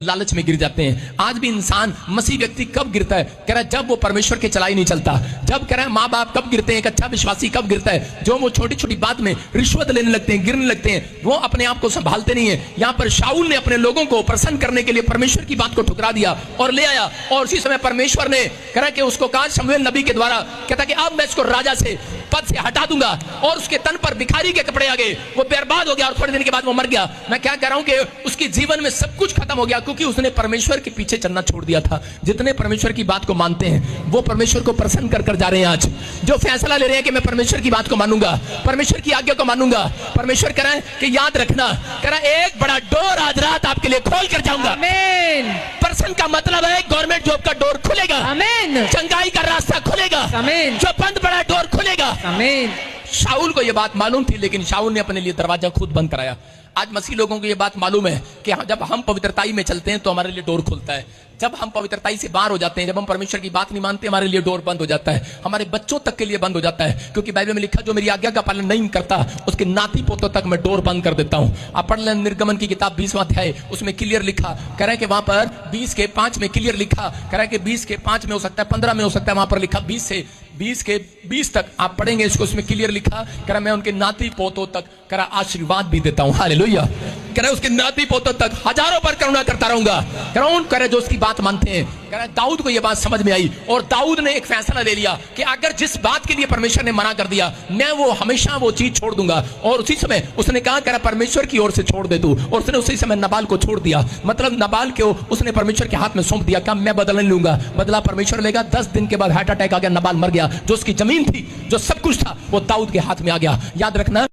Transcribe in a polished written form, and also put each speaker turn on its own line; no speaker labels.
लालच में गिर जाते हैं। आज भी इंसान मसीह व्यक्ति कब गिरता है? कह रहा है जब वो परमेश्वर के चलाई नहीं चलता। जब कह रहा है माँ बाप कब गिरते हैं? एक अच्छा विश्वासी कब गिरता है? जो वो छोटी छोटी बात में रिश्वत लेने लगते हैं, गिरने लगते हैं, वो अपने आप को संभालते नहीं है। यहाँ पर शाऊल ने अपने लोगों को प्रसन्न करने के लिए परमेश्वर की बात को ठुकरा दिया और ले आया, और उसी समय परमेश्वर ने कह रहा कि उसको कहा शमूएल नबी के द्वारा, कहता कि अब मैं इसको राजा से पद से हटा दूंगा, और उसके तन पर भिखारी के कपड़े आ गए, वो बर्बाद हो गया, और थोड़े दिन के बाद वो मर गया। मैं क्या कह रहा हूं कि उसके जीवन में सब कुछ खत्म हो गया, क्योंकि उसने परमेश्वर के पीछे चलना छोड़ दिया था। जितने परमेश्वर की बात को मानते हैं वो परमेश्वर को प्रसन्न कर कर जा रहे हैं। आज जो फैसला ले रहे हैं कि मैं परमेश्वर की बात को मानूंगा, परमेश्वर की आज्ञा को मानूंगा, परमेश्वर कह रहा है कि याद रखना, कह रहा है एक बड़ा डोर आज रात आपके लिए खोल कर जाऊंगा।
आमीन।
प्रसन्न का मतलब है गवर्नमेंट जॉब का डोर खुलेगा,
आमीन।
चंगाई का रास्ता खुलेगा,
आमीन।
जो बंद पड़ा डोर खुलेगा।
आमीन।
शाऊल को यह बात मालूम थी, लेकिन शाऊल ने अपने लिए दरवाजा खुद बंद कराया। आज मसीह लोगों को यह बात मालूम है कि जब हम पवित्रताई में चलते हैं तो हमारे लिए डोर खुलता है। जब हम पवित्रताई से बाहर हो जाते हैं, जब हम परमेश्वर की बात नहीं मानते, हमारे लिए डोर बंद हो जाता है। हमारे बच्चों तक के लिए बंद हो जाता है, क्योंकि बाइबल में लिखा जो मेरी आज्ञा का पालन नहीं करता उसके नाती पोतों तक मैं डोर बंद कर देता हूं। आप पढ़ लें निर्गमन की किताब 20वां अध्याय, उसमें क्लियर लिखा, कह रहा है कि वहां पर 20:5 में क्लियर लिखा, कह रहा है कि 20:5 में हो सकता है, 15 में हो सकता है, वहां पर लिखा 20 तक आप पढ़ेंगे इसको, उसमें क्लियर लिखा, कह रहा मैं उनके नाती पोतों तक कह रहा आशीर्वाद भी देता हूं। हालेलुया। कह रहा उसके नाती पोतों तक हजारों पर करुणा करता रहूंगा। कह रहा कह रहा जो उसकी बात मानते हैं। कह रहा दाऊद को यह बात समझ में आई, और दाऊद ने एक फैसला ले लिया कि अगर जिस बात के लिए परमेश्वर ने मना कर दिया, मैं वो हमेशा वो चीज छोड़ दूंगा। और उसी समय उसने कहा, कह रहा परमेश्वर की ओर से छोड़ दे तू, और उसने उसी समय नबाल को छोड़ दिया। मतलब नबाल को उसने परमेश्वर के हाथ में सौंप दिया। क्या मैं बदला नहीं लूंगा, बदला परमेश्वर लेगा। 10 दिन के बाद हार्ट अटैक आ गया, नबाल मर गया। जो उसकी जमीन थी, जो सब कुछ था, वो दाऊद के हाथ में आ गया। याद रखना।